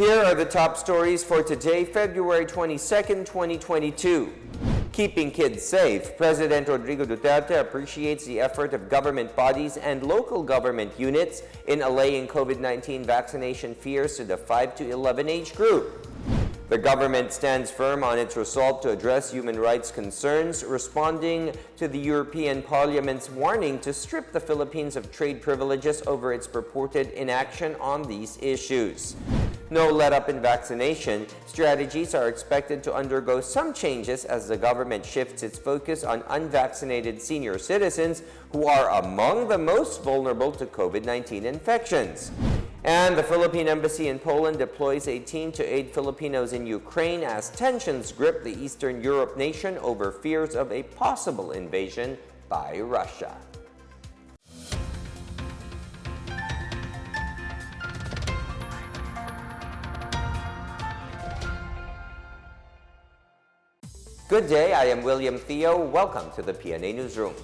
Here are the top stories for today, February 22nd, 2022. Keeping kids safe. President Rodrigo Duterte appreciates the effort of government bodies and local government units in allaying COVID-19 vaccination fears to the 5 to 11 age group. The government stands firm on its resolve to address human rights concerns, responding to the European Parliament's warning to strip the Philippines of trade privileges over its purported inaction on these issues. No let-up in vaccination. Strategies are expected to undergo some changes as the government shifts its focus on unvaccinated senior citizens who are among the most vulnerable to COVID-19 infections. And the Philippine Embassy in Poland deploys a team to aid Filipinos in Ukraine as tensions grip the Eastern Europe nation over fears of a possible invasion by Russia. Good day, I am William Theo. Welcome to the PNA Newsroom.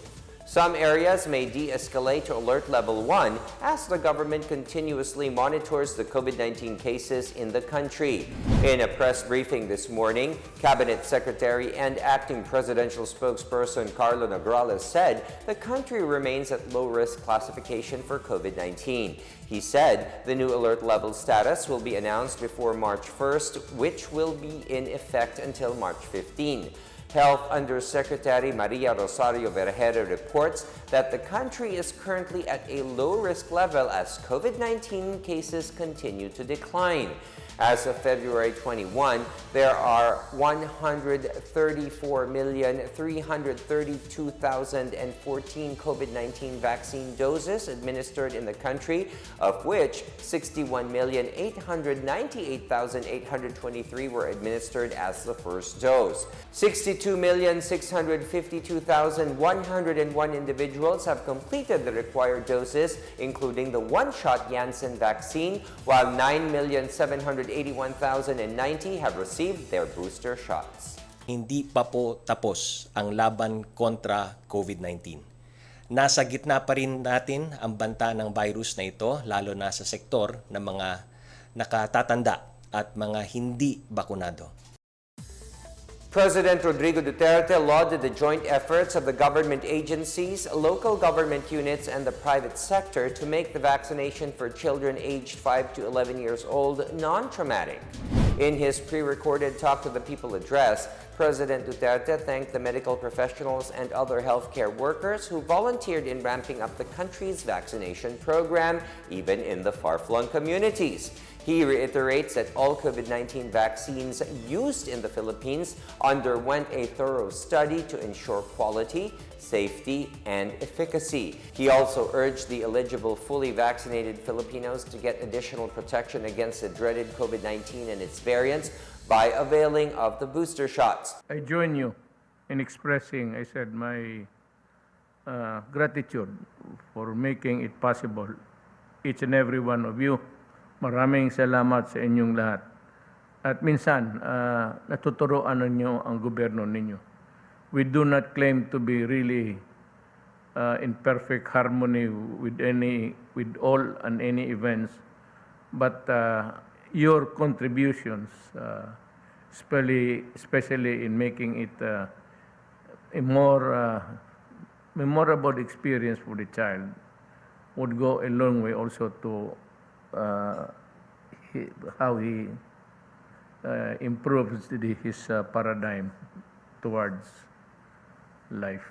Some areas may de-escalate to alert level 1 as the government continuously monitors the COVID-19 cases in the country. In a press briefing this morning, Cabinet Secretary and Acting Presidential Spokesperson Carlo Nograles said the country remains at low-risk classification for COVID-19. He said the new alert level status will be announced before March 1st, which will be in effect until March 15. Health Undersecretary Maria Rosario Vergere reports that the country is currently at a low-risk level as COVID-19 cases continue to decline. As of February 21, there are 134,332,014 COVID-19 vaccine doses administered in the country, of which 61,898,823 were administered as the first dose. 62,652,101 individuals have completed the required doses, including the one-shot Janssen vaccine, while 9,781,090 have received their booster shots. Hindi pa po tapos ang laban kontra COVID-19. Nasa gitna pa rin natin ang banta ng virus na ito, lalo na sa sektor ng mga nakatatanda at mga hindi bakunado. President Rodrigo Duterte lauded the joint efforts of the government agencies, local government units, and the private sector to make the vaccination for children aged 5 to 11 years old non-traumatic. In his pre-recorded Talk to the People address, President Duterte thanked the medical professionals and other healthcare workers who volunteered in ramping up the country's vaccination program, even in the far-flung communities. He reiterates that all COVID-19 vaccines used in the Philippines underwent a thorough study to ensure quality, safety, and efficacy. He also urged the eligible fully vaccinated Filipinos to get additional protection against the dreaded COVID-19 and its variants by availing of the booster shots. I join you in expressing, my gratitude for making it possible, each and every one of you. Maraming salamat sa inyong lahat. At minsan, natuturoan ninyo ang gobyerno ninyo. We do not claim to be really in perfect harmony with all and any events, but your contributions, especially in making it a more memorable experience for the child, would go a long way also to how he improves his paradigm towards life.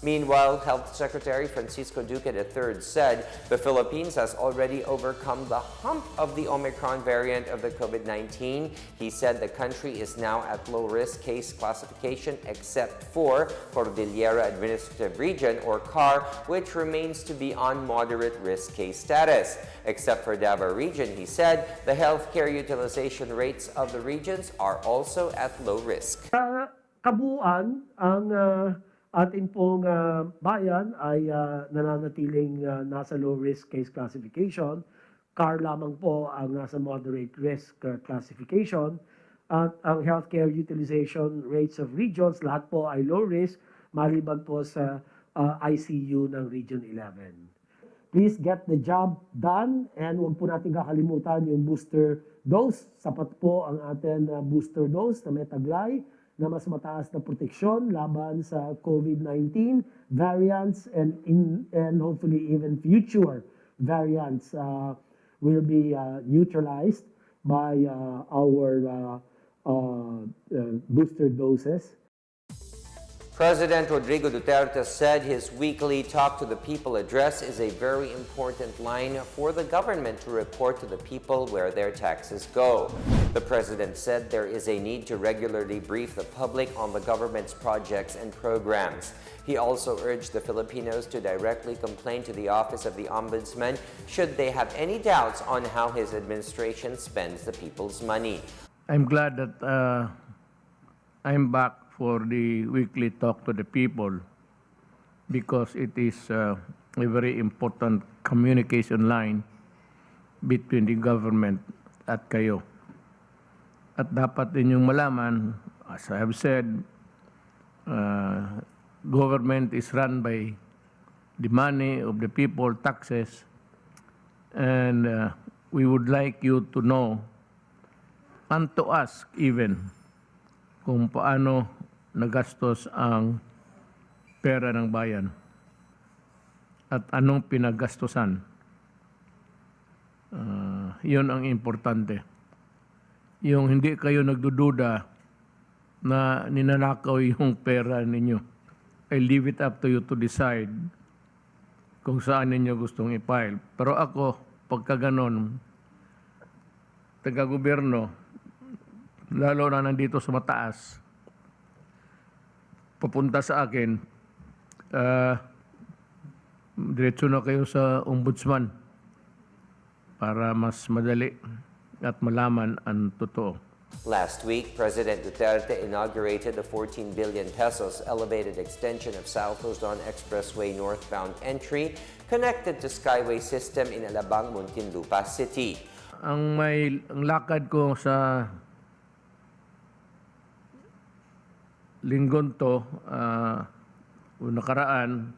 Meanwhile, Health Secretary Francisco Duque III said the Philippines has already overcome the hump of the Omicron variant of the COVID-19. He said the country is now at low-risk case classification except for Cordillera Administrative Region, or CAR, which remains to be on moderate risk case status. Except for Davao Region, he said, the healthcare utilization rates of the regions are also at low risk. Kabuuan, ang atin pong bayan ay nananatiling nasa low-risk case classification. CAR lamang po ang nasa moderate risk classification. At ang healthcare utilization rates of regions, lahat po ay low risk, maliban po sa ICU ng Region 11. please get the job done and huwag po natin kakalimutan yung booster dose. Sapat po ang ating booster dose na may taglay na mas mataas na proteksyon laban sa COVID-19 variants and hopefully even future variants will be neutralized by our booster doses. President Rodrigo Duterte said his weekly Talk to the People address is a very important line for the government to report to the people where their taxes go. The president said there is a need to regularly brief the public on the government's projects and programs. He also urged the Filipinos to directly complain to the Office of the Ombudsman should they have any doubts on how his administration spends the people's money. I'm glad that I'm back for the weekly Talk to the People because it is a very important communication line between the government at kayo. At dapat din yung malaman, as I have said, government is run by the money of the people, taxes, and we would like you to know and to ask even kung paano nagastos ang pera ng bayan at anong pinaggastosan. Yun ang importante. Yung hindi kayo nagdududa na ninanakaw yung pera ninyo. I leave it up to you to decide kung saan ninyo gustong i-file. Pero ako, pagka ganon, taga-gobyerno, lalo na nandito sa mataas, papunta sa akin, diretso na kayo sa ombudsman para mas madali at malaman ang totoo. Last week, President Duterte inaugurated the 14 billion pesos elevated extension of South Luzon Expressway northbound entry connected to Skyway system in Alabang, Muntinlupa City. Ang lakad ko sa linggon to, nakaraan,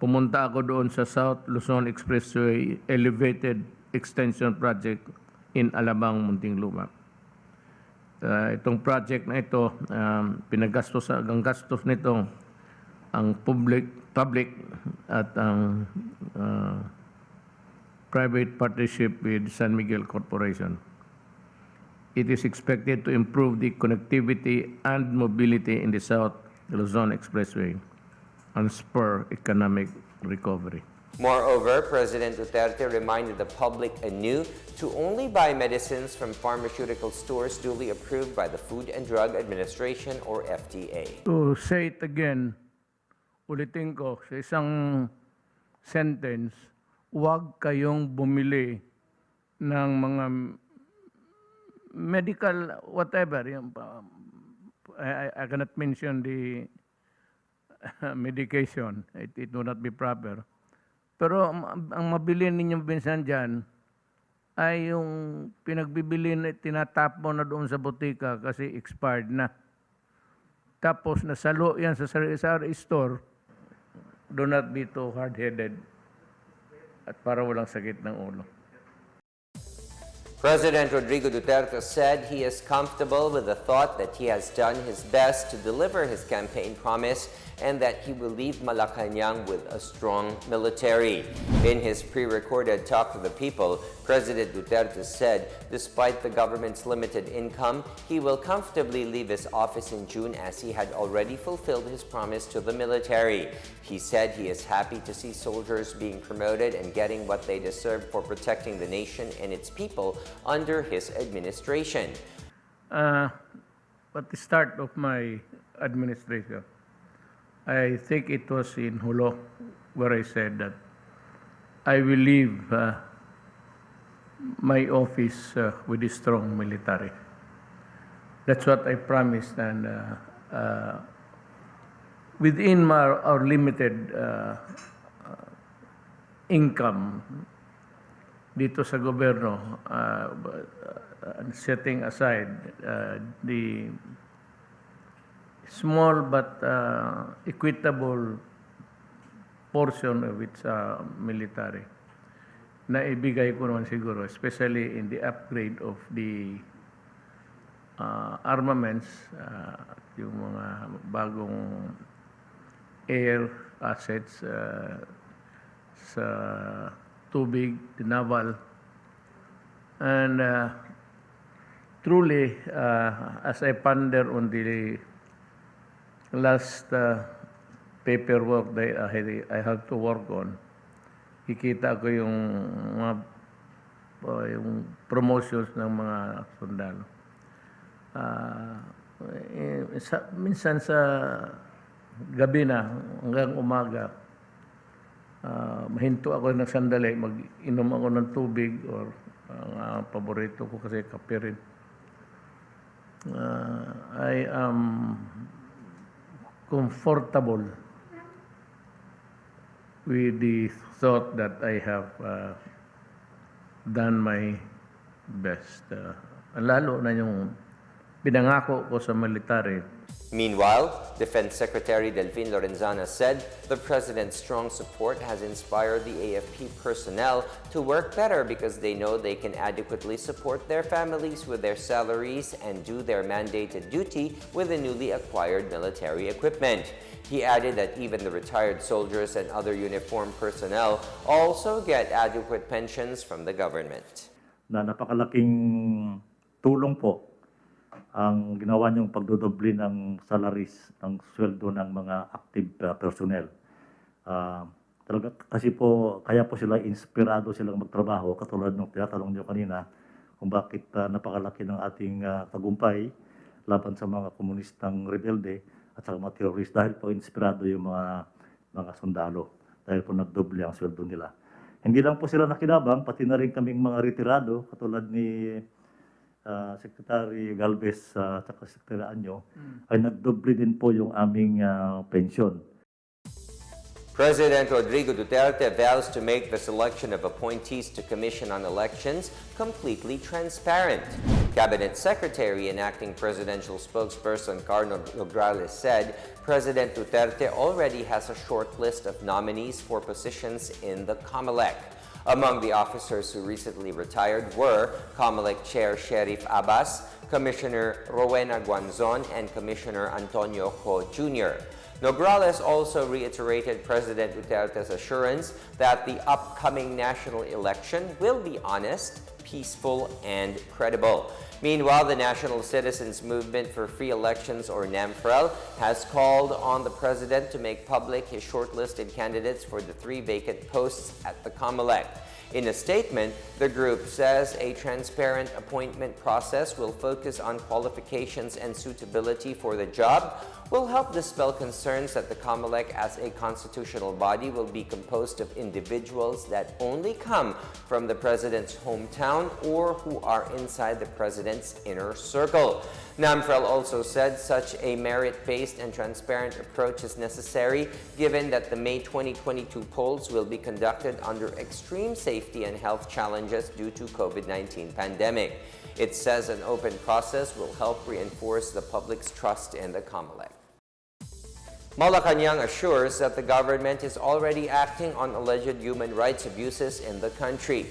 pumunta ako doon sa South Luzon Expressway Elevated Extension Project in Alabang, Muntinlupa. Itong project na ito, ang gastos nito ang public at ang private partnership with San Miguel Corporation. It is expected to improve the connectivity and mobility in the South Luzon Expressway and spur economic recovery. Moreover, President Duterte reminded the public anew to only buy medicines from pharmaceutical stores duly approved by the Food and Drug Administration or FDA. To say it again, ulitin ko sa isang sentence, huwag kayong bumili ng mga medical whatever. I cannot mention the medication. It will not be proper. Pero ang mabili ninyong binsan dyan ay yung pinagbibili na tinatapon na doon sa butika kasi expired na. Tapos nasalo yan sa sari-sari store. Do not be too hard-headed at para walang sakit ng ulo. President Rodrigo Duterte said he is comfortable with the thought that he has done his best to deliver his campaign promise and that he will leave Malacanang with a strong military. In his pre-recorded talk to the people, President Duterte said despite the government's limited income, he will comfortably leave his office in June as he had already fulfilled his promise to the military. He said he is happy to see soldiers being promoted and getting what they deserve for protecting the nation and its people under his administration. At the start of my administration, I think it was in Hulo where I said that I will leave my office with a strong military. That's what I promised, and within our limited income dito sa gobyerno, setting aside the small but equitable portion of its military. Naibigay ko naman siguro, especially in the upgrade of the armaments, yung mga bagong air assets sa tubig, the naval. And truly, as I ponder on the last paperwork that I have to work on, kikita ko yung mga yung promotions ng mga sundalo. Minsan sa gabi na hanggang umaga, mahinto ako ng sandali, mag-inom ako ng tubig or ang paborito ko kasi kape rin. I am comfortable with the thought that I have done my best. Lalo na yung pinangako ko sa military. Meanwhile, Defense Secretary Delfin Lorenzana said the president's strong support has inspired the AFP personnel to work better because they know they can adequately support their families with their salaries and do their mandated duty with the newly acquired military equipment. He added that even the retired soldiers and other uniformed personnel also get adequate pensions from the government. Na napakalaking tulong po ang ginawa niyong pagdodoble ng salaries, ng sweldo ng mga active personnel. Talaga, kasi po, kaya po sila inspirado silang magtrabaho, katulad ng tinatanong niyo kanina, kung bakit napakalaki ng ating tagumpay laban sa mga komunistang rebelde at sa mga terrorist, dahil po inspirado yung mga sundalo, dahil po nagdoble ang sweldo nila. Hindi lang po sila nakinabang, pati na rin kaming mga retirado, katulad ni Secretary Galvez at Secretary Anyo, ay nagdoble din po yung aming pensyon. President Rodrigo Duterte vows to make the selection of appointees to Commission on Elections completely transparent. Cabinet Secretary and Acting Presidential Spokesperson Carlo Nograles said President Duterte already has a short list of nominees for positions in the COMELEC. Among the officers who recently retired were COMELEC Chair Sheriff Abbas, Commissioner Rowena Guanzon, and Commissioner Antonio Ho Jr. Nograles also reiterated President Duterte's assurance that the upcoming national election will be honest, peaceful, and credible. Meanwhile, the National Citizens Movement for Free Elections, or NAMFREL, has called on the president to make public his shortlisted candidates for the 3 vacant posts at the COMELEC. In a statement, the group says a transparent appointment process will focus on qualifications and suitability for the job, will help dispel concerns that the COMELEC as a constitutional body will be composed of individuals that only come from the president's hometown or who are inside the president's inner circle. NAMFREL also said such a merit-based and transparent approach is necessary given that the May 2022 polls will be conducted under extreme safety and health challenges due to COVID-19 pandemic. It says an open process will help reinforce the public's trust in the COMELEC. Malacanang assures that the government is already acting on alleged human rights abuses in the country.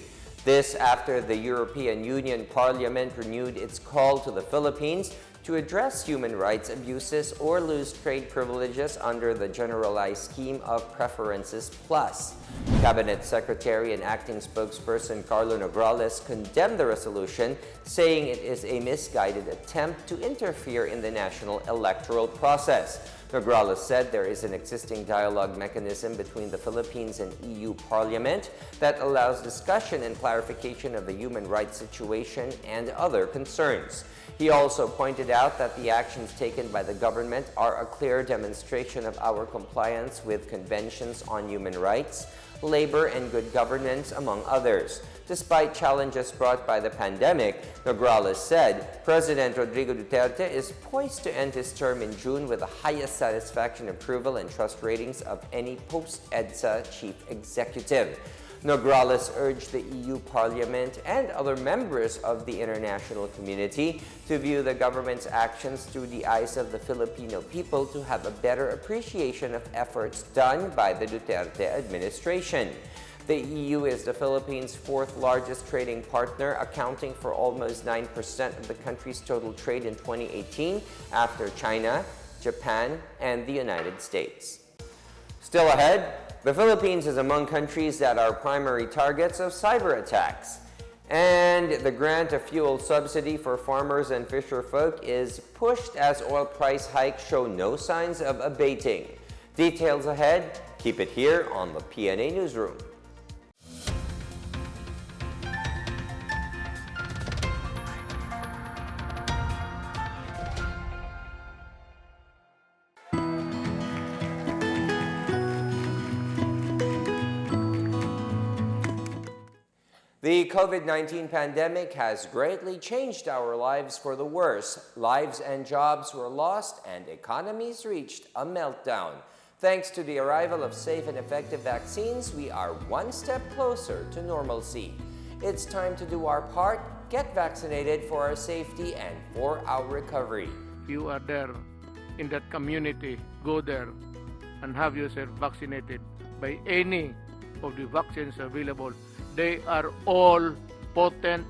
This after the European Union Parliament renewed its call to the Philippines to address human rights abuses or lose trade privileges under the Generalized Scheme of Preferences Plus. Cabinet Secretary and Acting Spokesperson Carlo Nograles condemned the resolution, saying it is a misguided attempt to interfere in the national electoral process. Nograles said there is an existing dialogue mechanism between the Philippines and EU Parliament that allows discussion and clarification of the human rights situation and other concerns. He also pointed out that the actions taken by the government are a clear demonstration of our compliance with conventions on human rights, labor, and good governance, among others. Despite challenges brought by the pandemic, Nograles said President Rodrigo Duterte is poised to end his term in June with the highest satisfaction, approval, and trust ratings of any post-EDSA chief executive. Nograles urged the EU Parliament and other members of the international community to view the government's actions through the eyes of the Filipino people to have a better appreciation of efforts done by the Duterte administration. The EU is the Philippines' fourth largest trading partner, accounting for almost 9% of the country's total trade in 2018 after China, Japan, and the United States. Still ahead, the Philippines is among countries that are primary targets of cyber attacks. And the grant of fuel subsidy for farmers and fisherfolk is pushed as oil price hikes show no signs of abating. Details ahead. Keep it here on the PNA Newsroom. The COVID-19 pandemic has greatly changed our lives for the worse. Lives and jobs were lost and economies reached a meltdown. Thanks to the arrival of safe and effective vaccines, we are one step closer to normalcy. It's time to do our part, get vaccinated for our safety and for our recovery. You are there in that community, go there and have yourself vaccinated by any of the vaccines available. They are all potent,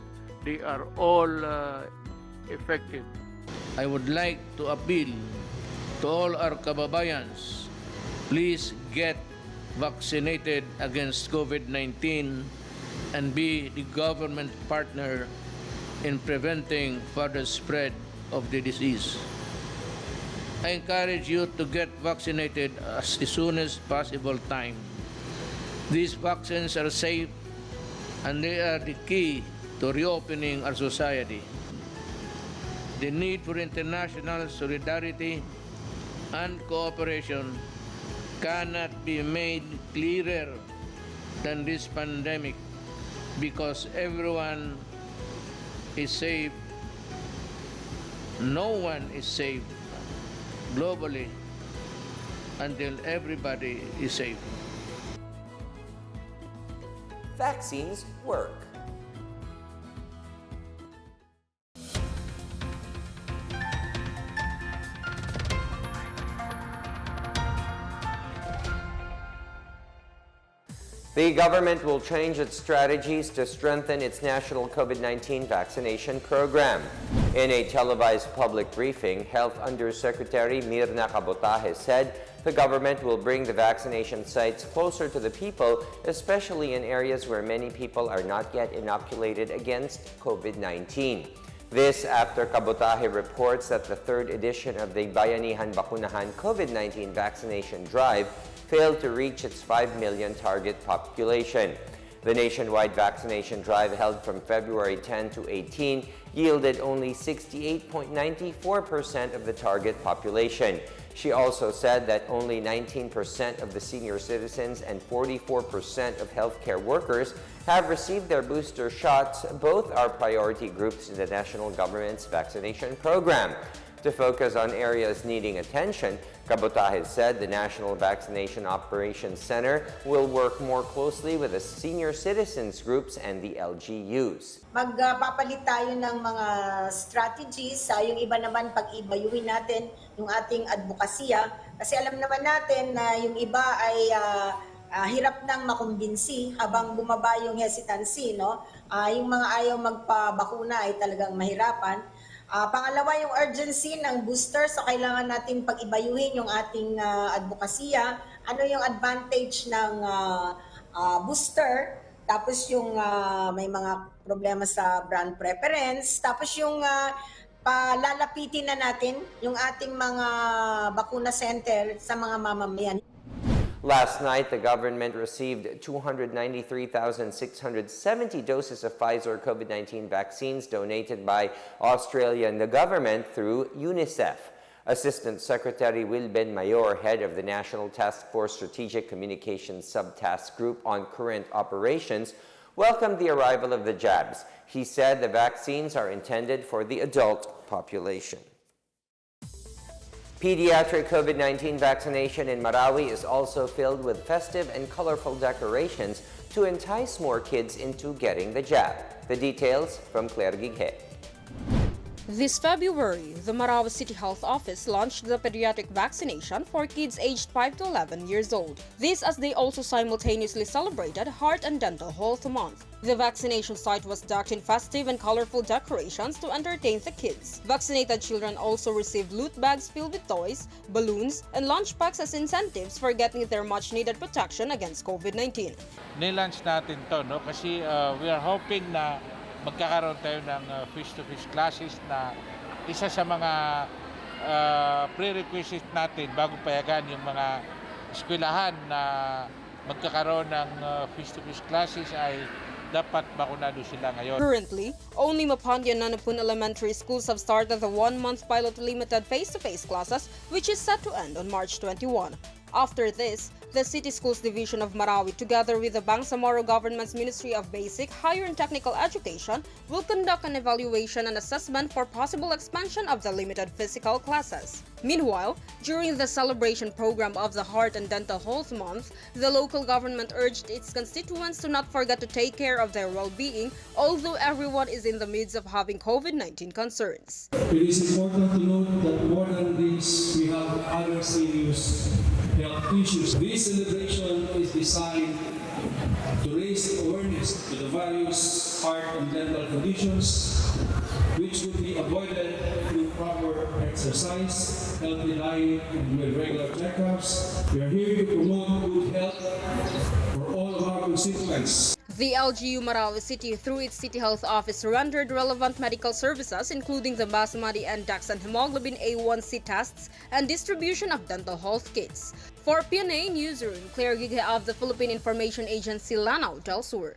they are all effective. I would like to appeal to all our kababayans, please get vaccinated against COVID-19 and be the government partner in preventing further spread of the disease. I encourage you to get vaccinated as soon as possible time. These vaccines are safe and they are the key to reopening our society. The need for international solidarity and cooperation cannot be made clearer than this pandemic, because everyone is safe. No one is safe globally until everybody is safe. Vaccines work. The government will change its strategies to strengthen its national COVID-19 vaccination program. In a televised public briefing, Health Undersecretary Mirna Cabotaje said the government will bring the vaccination sites closer to the people, especially in areas where many people are not yet inoculated against COVID-19. This after Cabotaje reports that the third edition of the Bayanihan Bakunahan COVID-19 vaccination drive failed to reach its 5 million target population. The nationwide vaccination drive held from February 10 to 18 yielded only 68.94% of the target population. She also said that only 19% of the senior citizens and 44% of healthcare workers have received their booster shots. Both are priority groups in the national government's vaccination program. To focus on areas needing attention, Cabotaje said the National Vaccination Operations Center will work more closely with the senior citizens groups and the LGUs. Magpapalit tayo ng mga strategies, yung iba naman pag-ibayuhin natin yung ating advokasya, kasi alam naman natin na yung iba ay hirap nang makumbinsi habang bumaba yung hesitancy, no? Yung mga ayaw magpabakuna ay talagang mahirapan. Pangalawa, yung urgency ng booster, so kailangan natin pag-ibayuhin yung ating advokasya. Ano yung advantage ng booster? Tapos yung may mga problema sa brand preference. Tapos yung palalapitin na natin yung ating mga bakuna center sa mga mamamayan. Last night, the government received 293,670 doses of Pfizer COVID-19 vaccines donated by Australia and the government through UNICEF. Assistant Secretary Wilben Mayor, head of the National Task Force Strategic Communications Subtask Group on Current Operations, welcomed the arrival of the jabs. He said the vaccines are intended for the adult population. Pediatric COVID-19 vaccination in Marawi is also filled with festive and colorful decorations to entice more kids into getting the jab. The details from Claire Gighe. This February, the Marawi City Health Office launched the pediatric vaccination for kids aged 5 to 11 years old. This as they also simultaneously celebrated Heart and Dental Health Month. The vaccination site was decked in festive and colorful decorations to entertain the kids. Vaccinated children also received loot bags filled with toys, balloons, and lunch packs as incentives for getting their much-needed protection against COVID-19. Nilaunch natin to, no? Kasi we are hoping na magkakaroon tayo ng face-to-face classes na isa sa mga prerequisite natin bago payagan yung mga eskwelahan na magkakaroon ng face-to-face classes ay dapat bakunado sila ngayon. Currently, only Mapandi and Nanapun elementary schools have started the one-month pilot limited face-to-face classes, which is set to end on March 21. After this, the City Schools Division of Marawi, together with the Bangsamoro Government's Ministry of Basic, Higher and Technical Education, will conduct an evaluation and assessment for possible expansion of the limited physical classes. Meanwhile, during the celebration program of the Heart and Dental Health Month, the local government urged its constituents to not forget to take care of their well-being, although everyone is in the midst of having COVID-19 concerns. It is important to note that more than this, we have other serious health issues. This celebration is designed to raise awareness to the various heart and dental conditions which would be avoided through proper exercise, healthy diet, and with regular checkups. We are here to promote good health for all of our constituents. The LGU Marawi City, through its City Health Office, rendered relevant medical services including the basmati and Dex and hemoglobin A1C tests and distribution of dental health kits. For PNA Newsroom, Claire Gighe of the Philippine Information Agency, Lanao del Sur.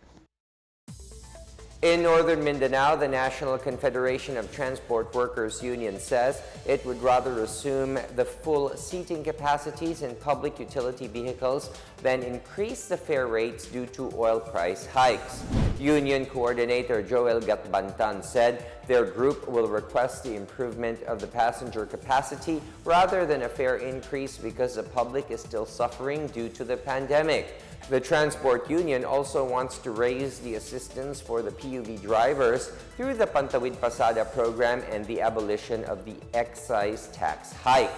In northern Mindanao, the National Confederation of Transport Workers Union says it would rather assume the full seating capacities in public utility vehicles than increase the fare rates due to oil price hikes. Union Coordinator Joel Gatbantan said their group will request the improvement of the passenger capacity rather than a fare increase because the public is still suffering due to the pandemic. The Transport Union also wants to raise the assistance for the PUV drivers through the Pantawid Pasada program and the abolition of the excise tax hike.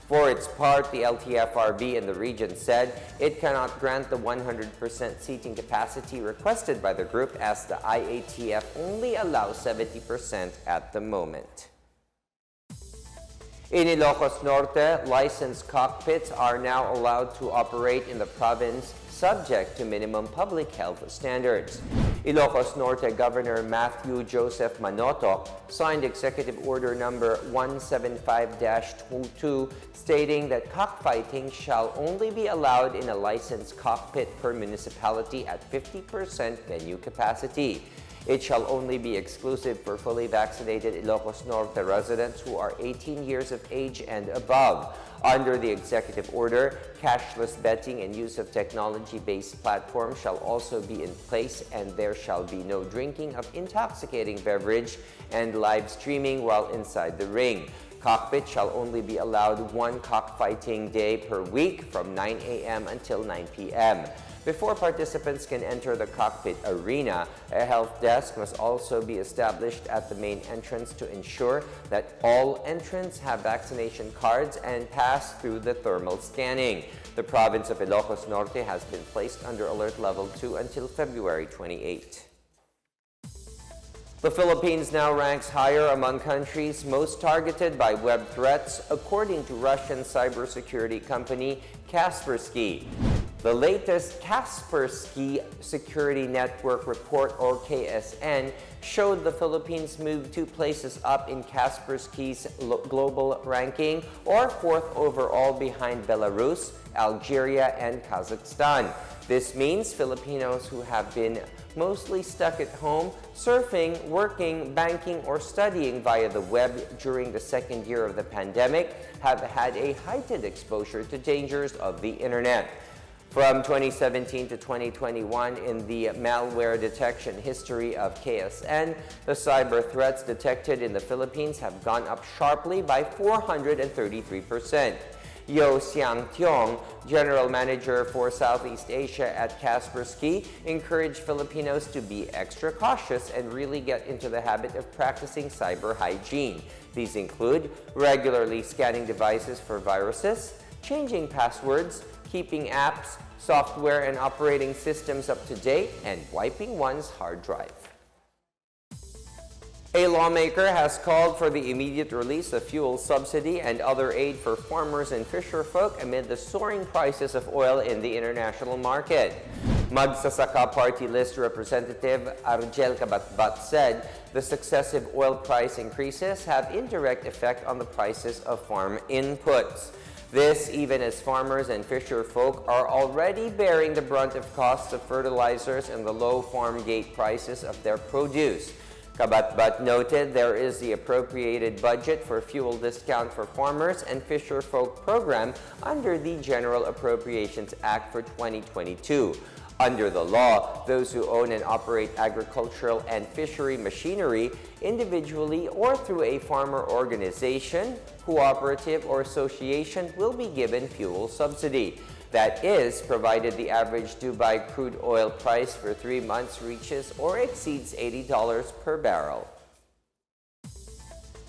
For its part, the LTFRB in the region said it cannot grant the 100% seating capacity requested by the group as the IATF only allows 70% at the moment. In Ilocos Norte, licensed cockpits are now allowed to operate in the province subject to minimum public health standards. Ilocos Norte Governor Matthew Joseph Manotoc signed Executive Order number 175-22 stating that cockfighting shall only be allowed in a licensed cockpit per municipality at 50% venue capacity. It shall only be exclusive for fully vaccinated Ilocos Norte residents who are 18 years of age and above. Under the executive order, cashless betting and use of technology-based platforms shall also be in place, and there shall be no drinking of intoxicating beverage and live streaming while inside the ring. Cockpit shall only be allowed one cockfighting day per week from 9 a.m. until 9 p.m. Before participants can enter the cockpit arena, a health desk must also be established at the main entrance to ensure that all entrants have vaccination cards and pass through the thermal scanning. The province of Ilocos Norte has been placed under Alert Level 2 until February 28. The Philippines now ranks higher among countries most targeted by web threats, according to Russian cybersecurity company Kaspersky. The latest Kaspersky Security Network report, or KSN, showed the Philippines moved 2 places up in Kaspersky's global ranking, or 4th overall behind Belarus, Algeria, and Kazakhstan. This means Filipinos who have been mostly stuck at home, surfing, working, banking, or studying via the web during the second year of the pandemic have had a heightened exposure to dangers of the internet. From 2017 to 2021, in the malware detection history of KSN, the cyber threats detected in the Philippines have gone up sharply by 433%. Yo Siang-tiong, General Manager for Southeast Asia at Kaspersky, encouraged Filipinos to be extra cautious and really get into the habit of practicing cyber hygiene. These include regularly scanning devices for viruses, changing passwords, keeping apps, software, and operating systems up to date, and wiping one's hard drive. A lawmaker has called for the immediate release of fuel subsidy and other aid for farmers and fisherfolk amid the soaring prices of oil in the international market. Magsasaka Party List Representative Argel Gov't said the successive oil price increases have indirect effect on the prices of farm inputs. This even as farmers and fisherfolk are already bearing the brunt of costs of fertilizers and the low farm gate prices of their produce. Gov't noted there is the appropriated budget for fuel discount for farmers and fisherfolk program under the General Appropriations Act for 2022. Under the law, those who own and operate agricultural and fishery machinery individually or through a farmer organization, cooperative, or association will be given fuel subsidy. That is, provided the average Dubai crude oil price for 3 months reaches or exceeds $80 per barrel.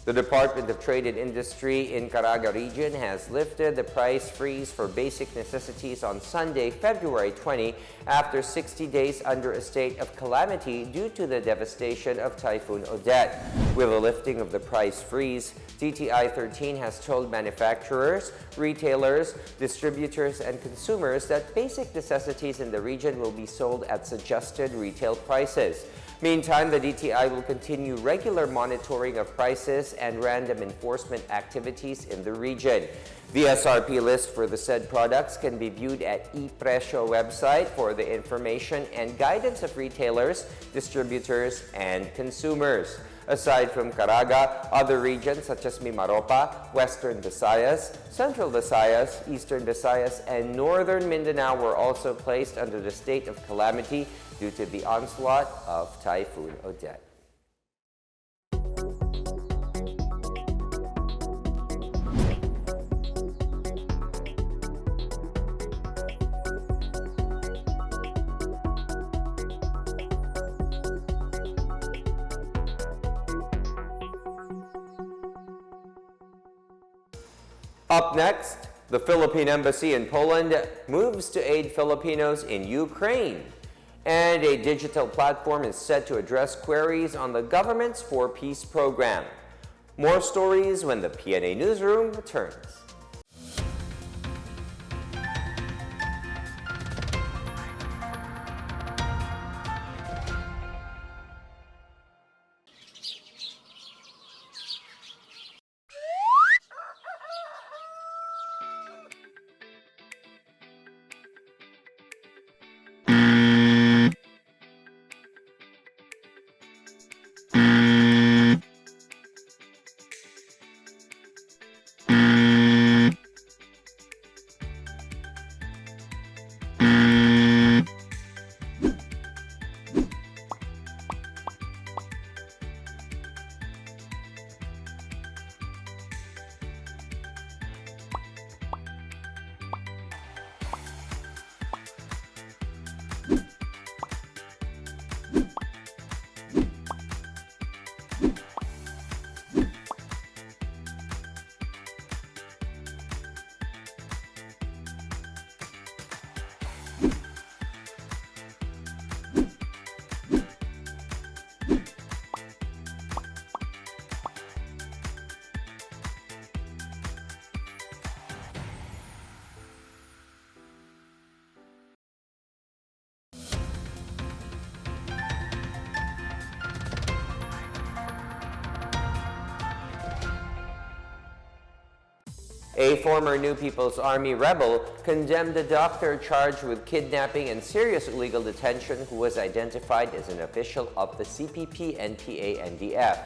The Department of Trade and Industry in Caraga region has lifted the price freeze for basic necessities on Sunday, February 20, after 60 days under a state of calamity due to the devastation of Typhoon Odette. With the lifting of the price freeze, DTI 13 has told manufacturers, retailers, distributors, and consumers that basic necessities in the region will be sold at suggested retail prices. Meantime, the DTI will continue regular monitoring of prices and random enforcement activities in the region. The SRP list for the said products can be viewed at ePresyo website for the information and guidance of retailers, distributors, and consumers. Aside from Caraga, other regions such as Mimaropa, Western Visayas, Central Visayas, Eastern Visayas, and Northern Mindanao were also placed under the state of calamity due to the onslaught of Typhoon Odette. Up next, the Philippine Embassy in Poland moves to aid Filipinos in Ukraine. And a digital platform is set to address queries on the government's For Peace program. More stories when the PNA Newsroom returns. A former New People's Army rebel condemned a doctor charged with kidnapping and serious illegal detention who was identified as an official of the CPP and PANDF.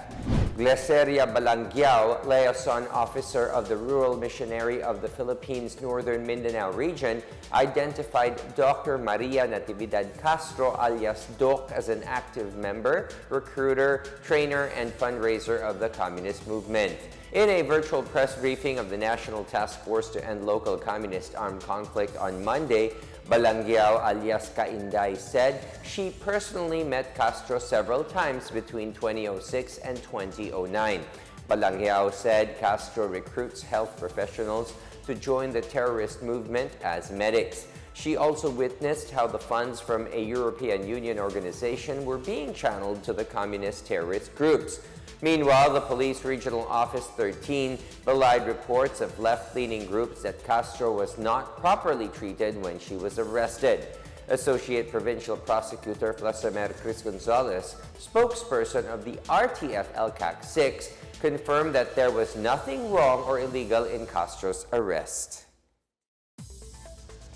Glaceria Balangiao, liaison officer of the Rural Missionary of the Philippines Northern Mindanao region, identified Dr. Maria Natividad Castro alias Doc as an active member, recruiter, trainer, and fundraiser of the communist movement. In a virtual press briefing of the National Task Force to End Local Communist Armed Conflict on Monday, Balangiao alias Kainday said she personally met Castro several times between 2006 and 2009. Balangiao said Castro recruits health professionals to join the terrorist movement as medics. She also witnessed how the funds from a European Union organization were being channeled to the communist terrorist groups. Meanwhile, the Police Regional Office 13 belied reports of left-leaning groups that Castro was not properly treated when she was arrested. Associate Provincial Prosecutor Flasamer Chris Gonzalez, spokesperson of the RTF LCAC 6, confirmed that there was nothing wrong or illegal in Castro's arrest.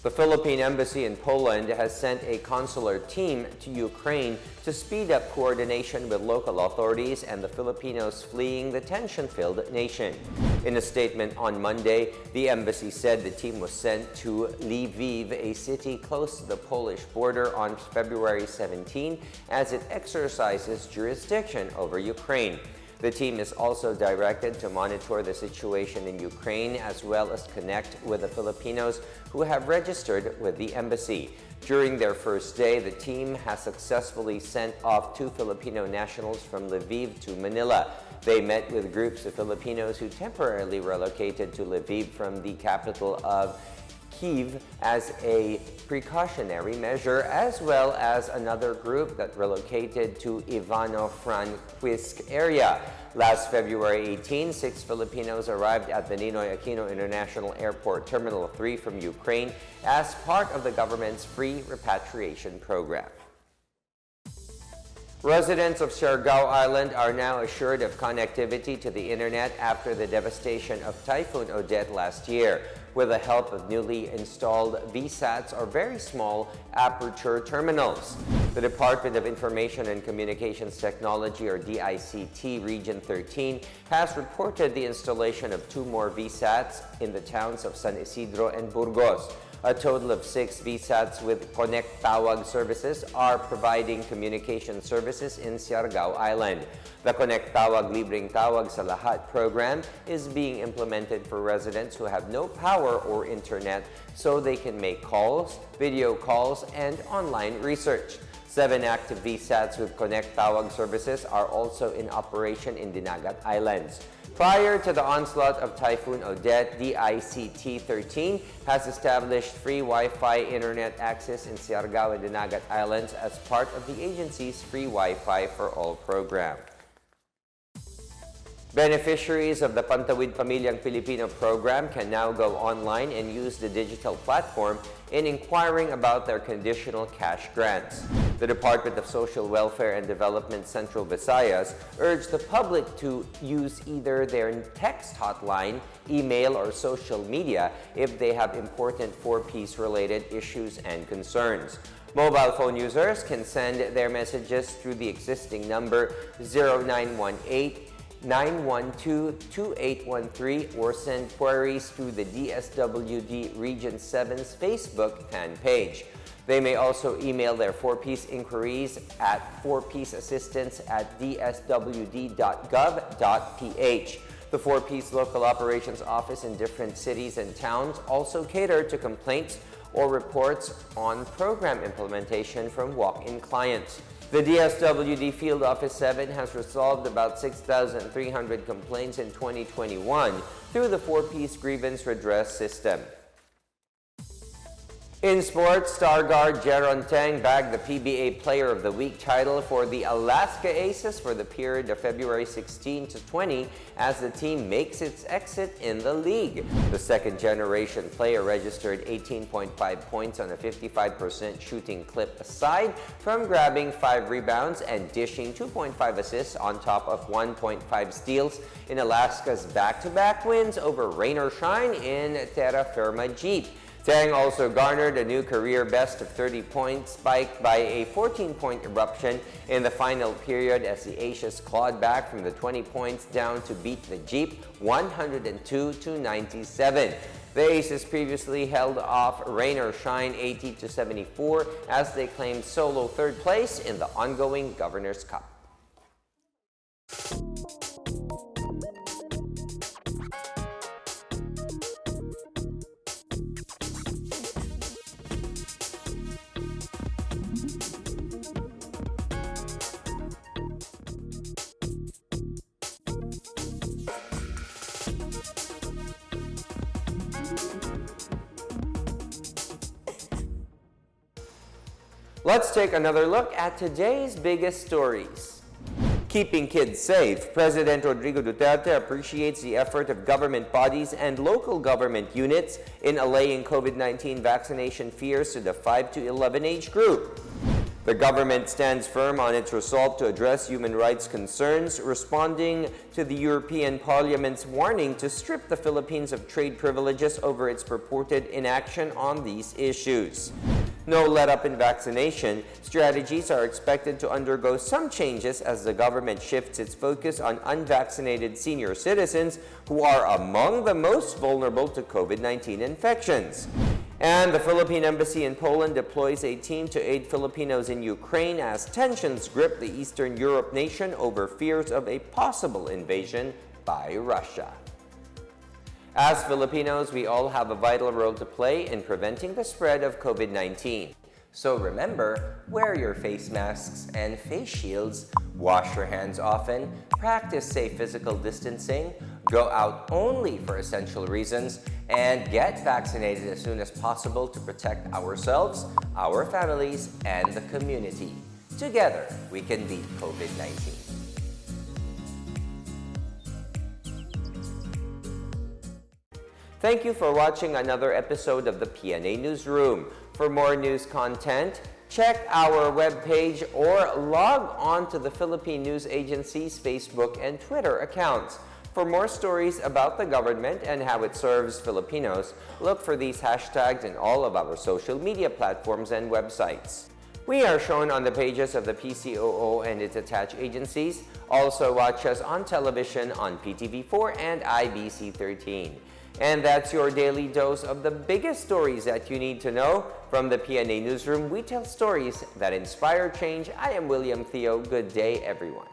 The Philippine Embassy in Poland has sent a consular team to Ukraine to speed up coordination with local authorities and the Filipinos fleeing the tension-filled nation. In a statement on Monday, the embassy said the team was sent to Lviv, a city close to the Polish border, on February 17 as it exercises jurisdiction over Ukraine. The team is also directed to monitor the situation in Ukraine as well as connect with the Filipinos who have registered with the embassy. During their first day, the team has successfully sent off 2 Filipino nationals from Lviv to Manila. They met with groups of Filipinos who temporarily relocated to Lviv from the capital of Kyiv as a precautionary measure, as well as another group that relocated to Ivano-Frankivsk area. Last February 18, 6 Filipinos arrived at the Ninoy Aquino International Airport Terminal 3 from Ukraine as part of the government's free repatriation program. Residents of Siargao Island are now assured of connectivity to the internet after the devastation of Typhoon Odette last year, with the help of newly installed VSATs, or very small aperture terminals. The Department of Information and Communications Technology, or DICT Region 13, has reported the installation of 2 more VSATs in the towns of San Isidro and Burgos. A total of 6 VSATs with Connect Tawag services are providing communication services in Siargao Island. The Connect Tawag Libreng Tawag sa Lahat program is being implemented for residents who have no power or internet so they can make calls, video calls, and online research. 7 active VSATs with Connect Tawag services are also in operation in Dinagat Islands. Prior to the onslaught of Typhoon Odette, DICT-13 has established free Wi-Fi internet access in Siargao and Dinagat Islands as part of the agency's free Wi-Fi for All program. Beneficiaries of the Pantawid Pamilyang Pilipino program can now go online and use the digital platform in inquiring about their conditional cash grants. The Department of Social Welfare and Development Central Visayas urged the public to use either their text hotline, email, or social media if they have important 4Ps related issues and concerns. Mobile phone users can send their messages through the existing number 0918-912-2813 or send queries through the DSWD Region 7's Facebook fan page. They may also email their 4Ps inquiries at 4psassistance@dswd.gov.ph. The 4Ps Local Operations Office in different cities and towns also cater to complaints or reports on program implementation from walk-in clients. The DSWD Field Office 7 has resolved about 6,300 complaints in 2021 through the 4Ps grievance redress system. In sports, star guard Jeron Teng bagged the PBA Player of the Week title for the Alaska Aces for the period of February 16 to 20 as the team makes its exit in the league. The second-generation player registered 18.5 points on a 55% shooting clip aside from grabbing 5 rebounds and dishing 2.5 assists on top of 1.5 steals in Alaska's back-to-back wins over rain or shine in Terra Firma Jeep. Tang also garnered a new career best of 30 points, spiked by a 14-point eruption in the final period as the Asians clawed back from the 20 points down to beat the Jeep 102-97. The Aces previously held off Rain or Shine 80-74 as they claimed solo third place in the ongoing Governor's Cup. Let's take another look at today's biggest stories. Keeping kids safe, President Rodrigo Duterte appreciates the effort of government bodies and local government units in allaying COVID-19 vaccination fears to the 5 to 11 age group. The government stands firm on its resolve to address human rights concerns, responding to the European Parliament's warning to strip the Philippines of trade privileges over its purported inaction on these issues. No let-up in vaccination, strategies are expected to undergo some changes as the government shifts its focus on unvaccinated senior citizens who are among the most vulnerable to COVID-19 infections. And the Philippine Embassy in Poland deploys a team to aid Filipinos in Ukraine as tensions grip the Eastern Europe nation over fears of a possible invasion by Russia. As Filipinos, we all have a vital role to play in preventing the spread of COVID-19. So remember, wear your face masks and face shields, wash your hands often, practice safe physical distancing, go out only for essential reasons, and get vaccinated as soon as possible to protect ourselves, our families, and the community. Together, we can beat COVID-19. Thank you for watching another episode of the PNA Newsroom. For more news content, check our webpage or log on to the Philippine News Agency's Facebook and Twitter accounts. For more stories about the government and how it serves Filipinos, look for these hashtags in all of our social media platforms and websites. We are shown on the pages of the PCOO and its attached agencies. Also watch us on television on PTV4 and IBC 13. And that's your daily dose of the biggest stories that you need to know. From the PNA Newsroom, we tell stories that inspire change. I am William Theo. Good day, everyone.